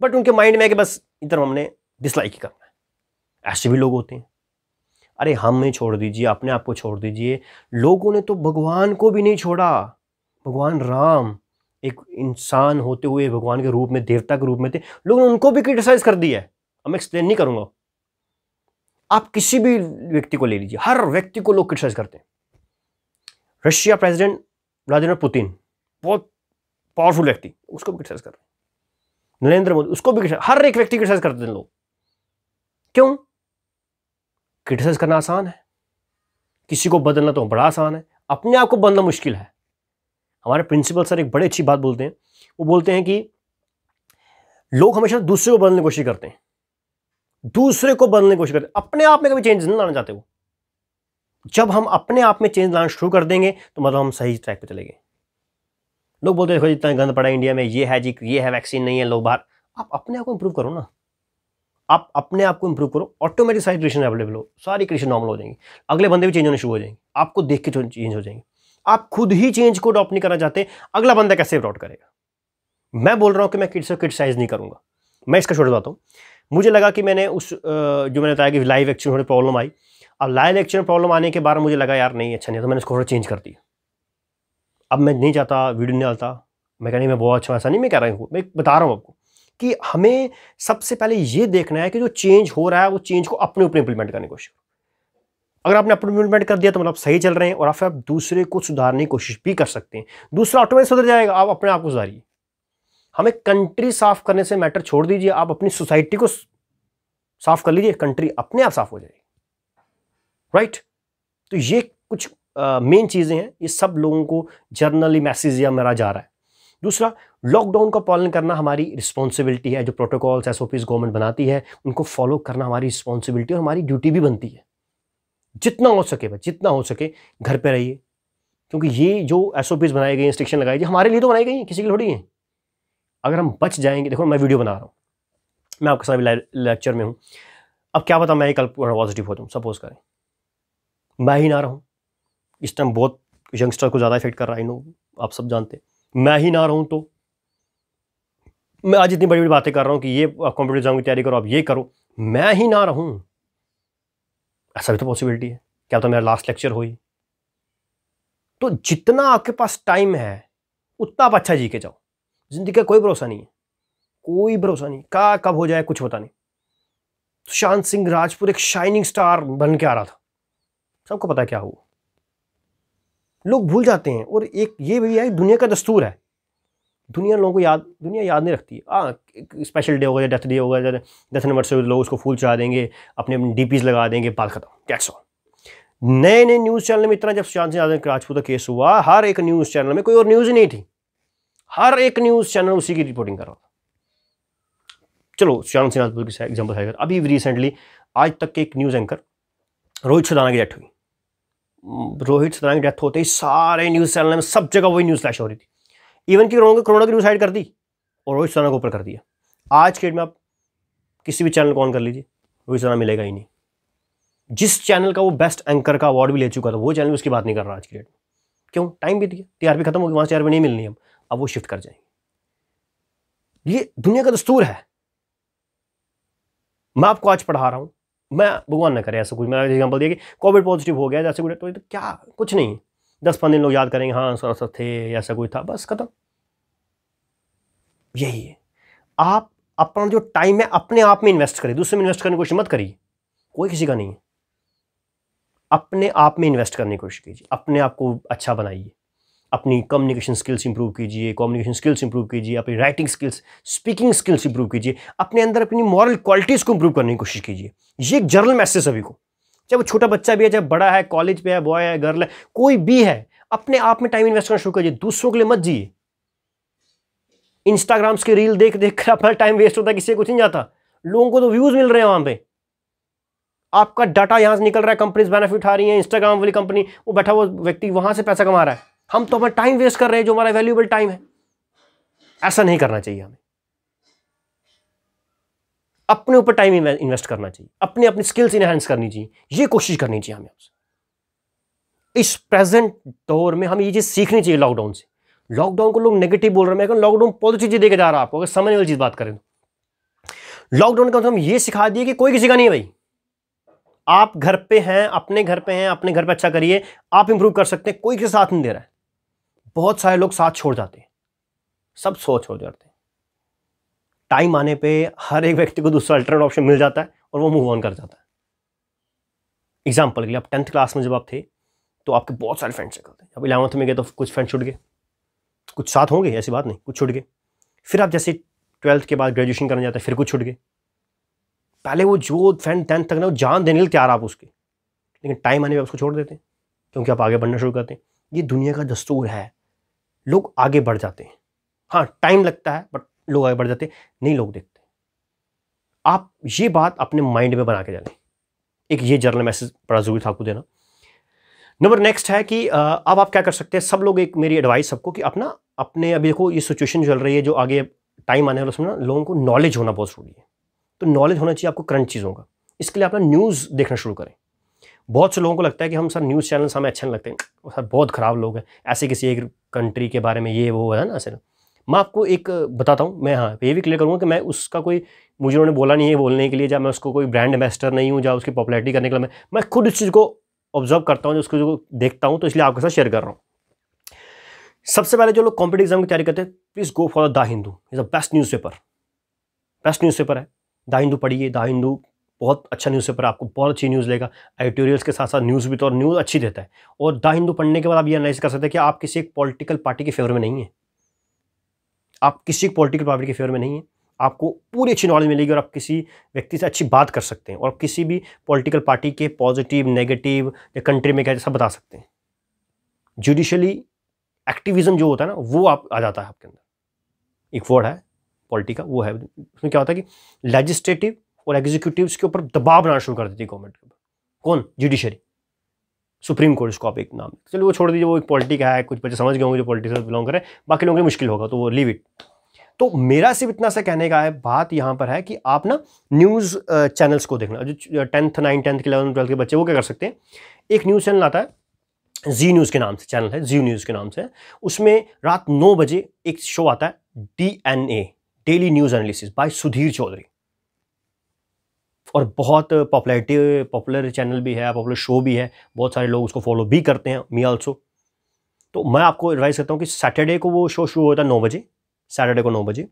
बट उनके माइंड में है कि बस इधर हमने डिसलाइक ही करना है। ऐसे भी लोग होते हैं। अरे हमें छोड़ दीजिए, अपने आप को छोड़ दीजिए, लोगों ने तो भगवान को भी नहीं छोड़ा। भगवान राम एक इंसान होते हुए भगवान के रूप में, देवता के रूप में थे, लोगों ने उनको भी क्रिटिसाइज कर दिया है। अब मैं एक्सप्लेन नहीं करूंगा। आप किसी भी व्यक्ति को ले लीजिए, हर व्यक्ति को लोग क्रिटिसाइज करते हैं। रशिया प्रेसिडेंट व्लादिमीर पुतिन, बहुत पावरफुल व्यक्ति, उसको भी क्रिटिसाइज कर रहे हैं। नरेंद्र मोदी, उसको भी, हर एक व्यक्ति क्रिटिसाइज करते हैं लोग। क्यों? क्रिटिसाइज करना आसान है, किसी को बदलना तो बड़ा आसान है, अपने आप को बदलना मुश्किल है। हमारे प्रिंसिपल सर एक बड़ी अच्छी बात बोलते हैं, वो बोलते हैं कि लोग हमेशा दूसरे को बदलने की कोशिश करते हैं, दूसरे को बदलने की कोशिश करते हैं, अपने आप में कभी चेंज नहीं लाना चाहते वो। जब हम अपने आप में चेंज लाना शुरू कर देंगे तो मतलब हम सही ट्रैक पे चलेंगे। लोग बोलते हैं देखो इतना गंद पड़ा इंडिया में, ये है जी, ये है, वैक्सीन नहीं है, लोग बाहर। आप अपने आप को इंप्रूव करो ना, आप अपने आप को इंप्रूव करो, ऑटोमेटिक सारी क्रिएशन अवेलेबल हो, सारी क्रिएशन नॉर्मल हो जाएंगी, अगले बंदे भी चेंज होने शुरू हो जाएंगे, आपको देख के चेंज हो जाएंगे। आप खुद ही चेंज को अडॉप्ट नहीं करना चाहते, अगला बंदा कैसे अडॉप्ट करेगा? मैं बोल रहा हूं कि मैं किसी को क्रिटिसाइज नहीं करूंगा। मैं इसका छोड़ देता हूं। मुझे लगा कि मैंने जो मैंने बताया कि लाइव एक्शन में प्रॉब्लम आई, अब लाइव एक्शन में प्रॉब्लम आने के बाद मुझे लगा यार नहीं अच्छा नहीं, तो मैंने इसको थोड़ा चेंज कर दिया। अब मैं नहीं चाहता वीडियो नहीं डालता, मैं कह नहीं मैं बहुत अच्छा, ऐसा नहीं मैं कह रहा हूँ, मैं बता रहा हूँ आपको कि हमें सबसे पहले ये देखना है कि जो चेंज हो रहा है वो चेंज को अपने ऊपर इंप्लीमेंट करने की कोशिश करो। अगर आपने अपने इंप्लीमेंट कर दिया तो मतलब सही चल रहे हैं, और आप दूसरे को सुधारने की कोशिश भी कर सकते हैं, दूसरा ऑटोमेटिक सुधर जाएगा, आप अपने आप को सुधारिए। हमें कंट्री साफ करने से मैटर छोड़ दीजिए, आप अपनी सोसाइटी को साफ कर लीजिए, कंट्री अपने आप साफ हो जाएगी। राइट? तो ये कुछ मेन चीजें हैं, ये सब लोगों को जर्नली मैसेज या मेरा जा रहा है। दूसरा, लॉकडाउन का पालन करना हमारी रिस्पॉन्सिबिलिटी है। जो प्रोटोकॉल्स एसओपीज गवर्नमेंट बनाती है उनको फॉलो करना हमारी रिस्पॉन्सिबिलिटी और हमारी ड्यूटी भी बनती है। जितना हो सके भाई, जितना हो सके घर पे रहिए, क्योंकि ये जो एसओपीज बनाई गई, इंस्ट्रक्शन लगाई गई, हमारे लिए तो बनाई गई है, किसी के लिए थोड़ी है। अगर हम बच जाएंगे, देखो मैं वीडियो बना रहा हूँ, मैं आपके साथ लेक्चर में हूँ, अब क्या पता मैं कल पॉजिटिव हो जाऊँ, सपोज करें मैं ही ना रहूँ, इस टाइम बहुत यंगस्टर को ज़्यादा इफेक्ट कर रहा है, नो आप सब जानते हैं, मैं ही ना रहूँ तो मैं आज इतनी बड़ी बड़ी बातें कर रहा हूँ कि ये कॉम्पिटिटिव एग्जाम की तैयारी करो, आप ये करो, मैं ही ना रहूँ, ऐसा भी तो पॉसिबिलिटी है, क्या पता मेरा लास्ट लेक्चर हो ही। तो जितना आपके पास टाइम है उतना आप अच्छा जी के जाओ। जिंदगी का कोई भरोसा नहीं है, कोई भरोसा नहीं, क्या कब हो जाए कुछ पता नहीं। सुशांत सिंह राजपूत एक शाइनिंग स्टार बन के आ रहा था, सबको पता है क्या हुआ, लोग भूल जाते हैं। और एक ये भी है, दुनिया का दस्तूर है, दुनिया याद नहीं रखती। स्पेशल डे होगा, डेथ डे होगा, डेथ एनिवर्सरी लोग उसको फूल चढ़ा देंगे, अपने अपने डीपीज लगा देंगे, बात खत्म, दैट्स ऑल। नए नए न्यूज़ चैनल में इतना, जब सुशांत सिंह राजपूत का केस हुआ, हर एक न्यूज़ चैनल में कोई और न्यूज़ ही नहीं थी, हर एक न्यूज़ चैनल उसी की रिपोर्टिंग कर रहा था। चलो सुशांत सिंह राजपूत की एग्जाम्पल है, अभी रिसेंटली आज तक के एक न्यूज़ एंकर रोहित सदाना की डेथ हुई। रोहित सदाना की डेथ होते ही सारे न्यूज़ चैनल में सब जगह वही न्यूज़ फ्लैश हो रही थी, इवन कि कोरोना की न्यूज़ हाइड कर दी और रोहित सदाना को ऊपर कर दिया। आज के डेट में आप किसी भी चैनल को ऑन कर लीजिए, रोहित सदाना मिलेगा ही नहीं। जिस चैनल का वो बेस्ट एंकर का अवार्ड भी ले चुका था, वो चैनल उसकी बात नहीं कर रहा आज की डेट में। क्यों? टाइम बीत गया, टीआरपी खत्म हो गई, वहां से टीआरपी नहीं मिलनी अब वो शिफ्ट कर जाएंगे। ये दुनिया का दस्तूर है। मैं आपको आज पढ़ा रहा हूं, मैं भगवान ना करे ऐसा कुछ, मैंने एग्जाम्पल दिया कि कोविड पॉजिटिव हो गया जैसे कुछ, तो क्या कुछ नहीं, 10-15 दिन लोग याद करेंगे, हाँ सर थे, ऐसा कोई था, बस खत्म। यही है, आप अपना जो टाइम है अपने आप में इन्वेस्ट करिए, दूसरे में इन्वेस्ट करने की कोशिश मत करिए, कोई किसी का नहीं है। अपने आप में इन्वेस्ट करने की कोशिश कीजिए, अपने आप को अच्छा बनाइए, अपनी कम्युनिकेशन स्किल्स इंप्रूव कीजिए, अपनी writing skills, speaking skills improve कीजिए, अपने अंदर अपनी मॉरल क्वालिटीज़ को इंप्रूव करने की कोशिश कीजिए। ये एक जर्नल मैसेज सभी को, चाहे वो छोटा बच्चा भी है, चाहे बड़ा है, कॉलेज पे है, बॉय है, गर्ल है, कोई भी है, अपने आप में टाइम इन्वेस्ट करना शुरू कीजिए, दूसरों के लिए मत जिए। इंस्टाग्राम्स की रील देख देख कर अपना टाइम वेस्ट होता है, किसी कुछ नहीं जाता, लोगों को तो व्यूज मिल रहे हैं वहां पे, आपका डाटा यहां से निकल रहा है, कंपनीज बेनिफिट उठा रही है, इंस्टाग्राम वाली कंपनी, वो बैठा हुआ व्यक्ति वहां से पैसा कमा रहा है, हम तो अपना टाइम वेस्ट कर रहे हैं जो हमारा वैल्यूएबल टाइम है। ऐसा नहीं करना चाहिए हमें, अपने ऊपर टाइम इन्वेस्ट करना चाहिए, अपनी अपनी स्किल्स इनहेंस करनी चाहिए, ये कोशिश करनी चाहिए हमें आपसे। इस प्रेजेंट दौर में हमें ये चीज सीखनी चाहिए लॉकडाउन से। लॉकडाउन को लोग नेगेटिव बोल रहे हैं, मैं लॉकडाउन पॉजिटिव चीज देके जा रहा है आपको, अगर समझने वाली चीज बात करें तो लॉकडाउन का मतलब ये सिखा दिए कि कोई किसी का नहीं है भाई, आप घर पे हैं, अपने घर पे अच्छा करिए, आप इंप्रूव कर सकते हैं, कोई के साथ नहीं दे रहा है। बहुत सारे लोग साथ छोड़ जाते हैं, सब सोच छोड़ जाते हैं, टाइम आने पे हर एक व्यक्ति को दूसरा अल्टरनेट ऑप्शन मिल जाता है और वो मूव ऑन कर जाता है। एग्जाम्पल के लिए, आप 10th क्लास में जब आप थे तो आपके बहुत सारे फ्रेंड्स थे, जब 11th में गए तो कुछ फ्रेंड्स छूट गए, कुछ साथ होंगे ऐसी बात नहीं, कुछ छूट गए। फिर आप जैसे 12th के बाद ग्रेजुएशन करने जाते हैं, फिर कुछ छूट गए। पहले वो जो फ्रेंड 10th तक ना, वो जान देने के लिए तैयार आप उसके, लेकिन टाइम आने पे उसको छोड़ देते हैं क्योंकि आप आगे बढ़ना शुरू करते हैं। ये दुनिया का दस्तूर है, लोग आगे बढ़ जाते हैं, हाँ टाइम लगता है बट लोग आगे बढ़ जाते हैं, नहीं लोग देखते। आप ये बात अपने माइंड में बना के जाने, एक ये जर्नल मैसेज बड़ा जरूरी था आपको देना। नंबर नेक्स्ट है कि अब आप क्या कर सकते हैं, सब लोग, एक मेरी एडवाइस सबको कि अपना अपने, अभी देखो ये सिचुएशन चल रही है, जो आगे टाइम आने वाला उसमें ना लोगों को नॉलेज होना बहुत जरूरी है। तो नॉलेज होना चाहिए आपको करंट चीज़ों का, इसके लिए अपना न्यूज़ देखना शुरू करें। बहुत से लोगों को लगता है कि हम सर न्यूज़ चैनल हमें अच्छे नहीं लगते, सर बहुत ख़राब लोग हैं, ऐसे किसी एक कंट्री के बारे में ये वो है ना, ऐसे। मैं आपको एक बताता हूँ, मैं हाँ ये भी क्लियर करूँगा कि मैं उसका कोई, मुझे उन्होंने बोला नहीं है बोलने के लिए, जब मैं उसको कोई ब्रांड एम्बेसडर नहीं हूँ, या उसकी पॉपुलैरिटी करने के लिए, मैं खुद इस चीज़ को ऑब्जर्व करता हूँ, उसको जो देखता हूँ, तो इसलिए आपके साथ शेयर कर रहा हूँ। सबसे पहले जो लोग कॉम्पिटिटिव एग्जाम की तैयारी करते हैं, please go for the Hindu, is the best newspaper है। द हिंदू पढ़िए, द हिंदू बहुत अच्छा न्यूज़पेपर है, आपको बहुत अच्छी न्यूज़ लेगा, एडिटोरियल्स के साथ साथ न्यूज़ भी, तो और न्यूज़ अच्छी देता है। और द हिंदू पढ़ने के बाद आप ये एनालाइज कर सकते हैं कि आप किसी एक पॉलिटिकल पार्टी के फेवर में नहीं है, आप किसी पॉलिटिकल पार्टी के फेवर में नहीं है, आपको पूरी अच्छी नॉलेज मिलेगी और आप किसी व्यक्ति से अच्छी बात कर सकते हैं, और किसी भी पॉलिटिकल पार्टी के पॉजिटिव नेगेटिव या कंट्री में क्या सब बता सकते हैं। जुडिशली एक्टिविज्म जो होता है ना, वो आप आ जाता है आपके अंदर, एक वर्ड है पॉलिटी का, वो है। उसमें क्या होता है कि लेजिस्लेटिव और एग्जीक्यूटिव्स के ऊपर दबाव बनाना शुरू कर देती है गवर्नमेंट के ऊपर। कौन? जुडिशरी, सुप्रीम कोर्ट, इसको आप एक नाम, चलिए वो छोड़ दीजिए, वो एक पॉलिटी का है, कुछ बच्चे समझ गए होंगे जो पॉलिटिक्स से बिलोंग करें, बाकी लोगों के लिए मुश्किल होगा तो वो लीव इट। तो मेरा सिर्फ इतना सा कहने का है, बात यहाँ पर है कि आप ना न्यूज़ चैनल्स को देखना। जो 10th 9th 10th 11th 12th के बच्चे, वो क्या कर सकते हैं, एक न्यूज़ चैनल आता है जी न्यूज़ के नाम से, चैनल है जी न्यूज़ के नाम से, उसमें रात 9 बजे एक शो आता है, DNA, daily news analysis by Sudhir Chaudhary, और बहुत पॉपुलर चैनल भी है, पॉपुलर शो भी है, बहुत सारे लोग उसको फॉलो भी करते हैं, मी आल्सो। तो मैं आपको एडवाइस करता हूँ कि सैटरडे को वो शो शुरू होता है 9 बजे, सैटरडे को 9 बजे,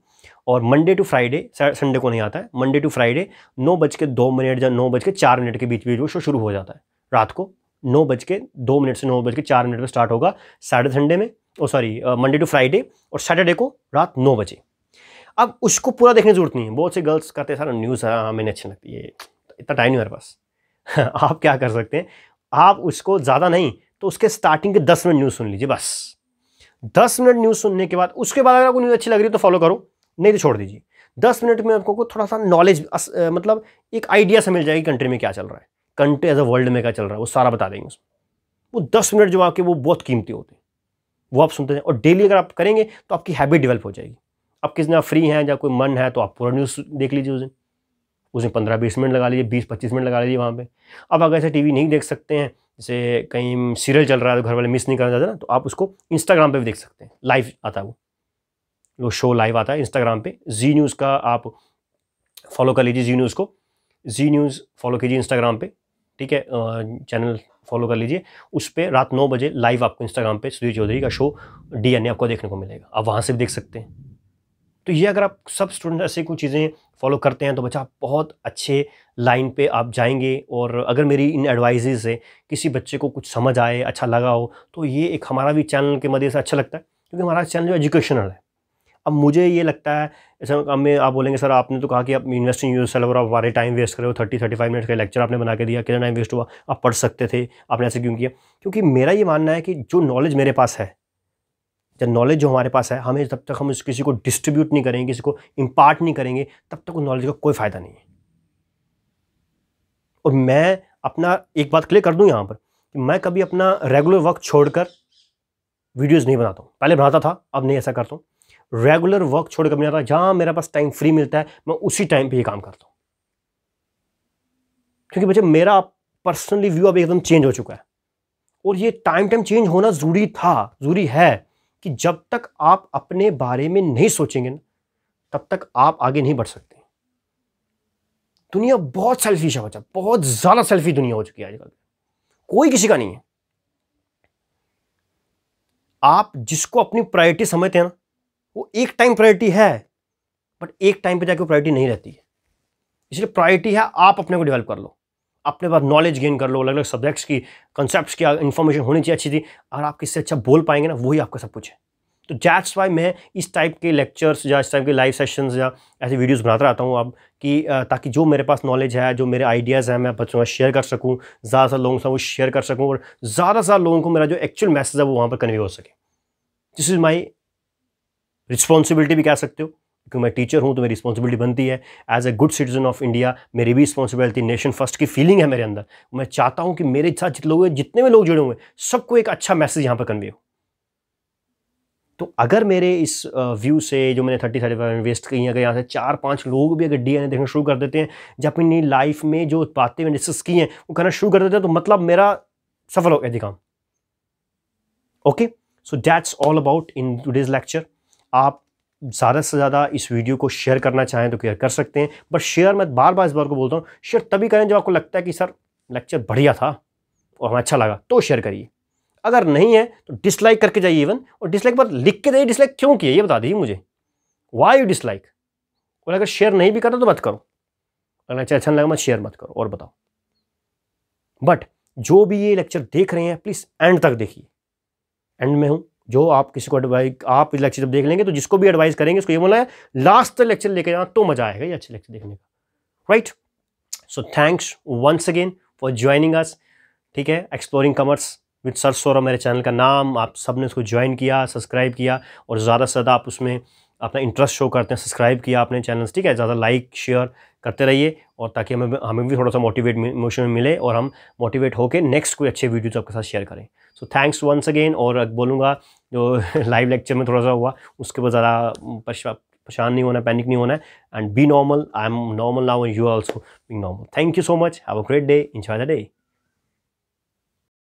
और मंडे टू फ्राइडे, संडे को नहीं आता है, मंडे टू फ्राइडे 9:02 या 9:04 के बीच वो शो शुरू हो जाता है। रात को 9:02 से 9:04 में स्टार्ट होगा सैटरडे संडे में, सॉरी मंडे टू फ्राइडे और सैटरडे को रात 9 बजे। अब उसको पूरा देखने की जरूरत नहीं है। बहुत से गर्ल्स कहते हैं सर न्यूज़ है, हाँ मैंने अच्छी लगती है, इतना टाइम नहीं मेरे पास। आप क्या कर सकते हैं, आप उसको ज़्यादा नहीं तो उसके स्टार्टिंग के 10 मिनट न्यूज़ सुन लीजिए बस। 10 मिनट न्यूज़ सुनने के बाद उसके बाद अगर आपको न्यूज़ अच्छी लग रही है तो फॉलो करो, नहीं तो छोड़ दीजिए। 10 मिनट में आपको थोड़ा सा नॉलेज मतलब एक आइडिया से मिल जाएगी कंट्री में क्या चल रहा है, कंट्री एज अ वर्ल्ड में क्या चल रहा है, वो सारा बता देंगे उसमें। वो 10 मिनट जो आपके वो बहुत कीमती होते हैं, वो आप सुनते हैं और डेली अगर आप करेंगे तो आपकी हैबिट डेवलप हो जाएगी। आप किस दिन आप फ्री हैं या कोई मन है तो आप पूरा न्यूज़ देख लीजिए उस दिन 15-20 मिनट लगा लीजिए, 20-25 मिनट लगा लीजिए वहाँ पे। अब अगर ऐसे टीवी नहीं देख सकते हैं, जैसे कहीं सीरियल चल रहा है तो घर वाले मिस नहीं करना चाहते ना, तो आप उसको इंस्टाग्राम पे भी देख सकते हैं, लाइव आता है वो शो लाइव आता है इंस्टाग्राम पे। जी न्यूज़ का आप फॉलो कर लीजिए, जी न्यूज़ को, जी न्यूज़ फॉलो कीजिए इंस्टाग्राम पे, ठीक है, चैनल फॉलो कर लीजिए। उस पर रात 9 बजे लाइव आपको इंस्टाग्राम पे सुधीर चौधरी का शो DNA आपको देखने को मिलेगा, आप वहाँ से भी देख सकते हैं। तो ये अगर आप सब स्टूडेंट ऐसे कुछ चीज़ें फॉलो करते हैं तो बच्चा बहुत अच्छे लाइन पे आप जाएंगे। और अगर मेरी इन एडवाइजेज़ से किसी बच्चे को कुछ समझ आए, अच्छा लगा हो, तो ये एक हमारा भी चैनल के मध्य से अच्छा लगता है, क्योंकि हमारा चैनल जो एजुकेशनल है। अब मुझे ये लगता है, जैसे अब मैं आप बोलेंगे सर आपने तो कहा कि आप इन्वेस्टिंग यूज सेल्फ और आप हमारे टाइम वेस्ट कर रहे हो, 30-35 मिनट का लेक्चर आपने बना के दिया, कितना टाइम वेस्ट हुआ, आप पढ़ सकते थे, आपने ऐसे क्यों किया? क्योंकि मेरा ये मानना है कि जो नॉलेज मेरे पास है, जब नॉलेज जो हमारे पास है, हमें जब तक हम किसी को डिस्ट्रीब्यूट नहीं करेंगे, किसी को इम्पार्ट नहीं करेंगे, तब तक उस नॉलेज का कोई फ़ायदा नहीं है। और मैं अपना एक बात क्लियर कर दूं यहाँ पर कि मैं कभी अपना रेगुलर वर्क छोड़कर वीडियोज़ नहीं बनाता हूँ। पहले बनाता था, अब नहीं ऐसा करता हूँ। रेगुलर वर्क छोड़कर नहीं आता, जहाँ मेरे पास टाइम फ्री मिलता है मैं उसी टाइम पर ये काम करता हूँ। क्योंकि बच्चे मेरा पर्सनली व्यू अब एकदम चेंज हो चुका है, और ये टाइम चेंज होना ज़रूरी था, ज़रूरी है कि जब तक आप अपने बारे में नहीं सोचेंगे ना, तब तक आप आगे नहीं बढ़ सकते। दुनिया बहुत सेल्फिश है बच्चा, बहुत ज़्यादा सेल्फिश दुनिया हो चुकी है आजकल, कोई किसी का नहीं है। आप जिसको अपनी प्रायोरिटी समझते हैं ना, वो एक टाइम प्रायोरिटी है, बट एक टाइम पे जाके प्रायोरिटी नहीं रहती है। इसलिए प्रायोरिटी है आप अपने को डेवलप कर लो, अपने पास नॉलेज गेन कर लो, अलग अलग सब्जेक्ट्स की, कंसेप्ट्स की इंफॉर्मेशन होनी चाहिए अच्छी थी। अगर आप किससे अच्छा बोल पाएंगे ना, वही आपका सब कुछ है। तो दैट्स वाई मैं इस टाइप के लेक्चर्स या इस टाइप के लाइव सेशंस या ऐसे वीडियोस बनाता रहता हूँ अब, कि ताकि जो मेरे पास नॉलेज है, जो मेरे आइडियाज़ हैं, मैं बच्चों में शेयर कर सकूँ, ज़्यादा से लोगों से वो शेयर कर सकूँ, और ज़्यादा से ज़्यादा लोगों को मेरा जो एक्चुअल मैसेज है वो वहाँ पर कन्वे हो सके। दिस इज़ माई रिस्पॉन्सिबिलिटी भी कह सकते हो, क्योंकि मैं टीचर हूँ तो मेरी रिस्पॉन्सिबिलिटी बनती है। As a good citizen of India मेरी भी रिस्पॉन्सिबिलिटी, नेशन फर्स्ट की फीलिंग है मेरे अंदर। मैं चाहता हूँ कि मेरे साथ जितने भी लोग जुड़े हुए सबको एक अच्छा मैसेज यहाँ पर कन्वे हो। तो अगर मेरे इस व्यू से जो मैंने 30-35 मिनट वेस्ट की, अगर यहाँ से 4-5 लोग भी अगर DNA देखना शुरू कर देते हैं, जब अपनी लाइफ में जो बातें मैंने डिस्कस की हैं वो करना शुरू कर देते हैं, तो मतलब मेरा सफल हो गया काम। Okay, so that's all about in today's lecture. आप ज़्यादा से ज़्यादा इस वीडियो को शेयर करना चाहें तो कर सकते हैं, बट शेयर मैं बार बार इस बार को बोलता हूँ, शेयर तभी करें जब आपको लगता है कि सर लेक्चर बढ़िया था और हमें अच्छा लगा, तो शेयर करिए। अगर नहीं है तो डिसलाइक करके जाइए इवन, और डिसलाइक पर लिख के जाइए डिसलाइक क्यों किया ये बता दीजिए मुझे, वाई यू डिसलाइक। और अगर शेयर नहीं भी करना तो मत करो, अगर लेक्चर अच्छा लगा मत शेयर मत करो और बताओ। बट जो भी ये लेक्चर देख रहे हैं प्लीज़ एंड तक देखिए, एंड में हूँ। जो आप किसी को एडवाइस, आप लेक्चर जब देख लेंगे तो जिसको भी एडवाइस करेंगे उसको ये बोला है लास्ट तक लेक्चर लेके जाना, तो मजा आएगा ये अच्छे लेक्चर देखने का, right. So thanks once again for joining us, ठीक है, exploring commerce with sir Saurabh मेरे चैनल का नाम। आप सब ने उसको ज्वाइन किया, सब्सक्राइब किया, और ज़्यादा से ज़्यादा आप उसमें अपना इंटरेस्ट शो करते हैं, सब्सक्राइब किया अपने चैनल्स, ठीक है, ज़्यादा लाइक शेयर करते रहिए, और ताकि हमें भी थोड़ा सा मोटिवेशन मिले और हम मोटिवेट होकर नेक्स्ट कोई अच्छे वीडियोज़ आपके साथ शेयर करें। So thanks once again. और बोलूँगा जो लाइव लेक्चर में थोड़ा सा हुआ उसके बाद ज़्यादा परेशान नहीं होना, पैनिक नहीं होना है, and be normal. I am normal now and you are also be normal. Thank you so much, have a great day, enjoy the day.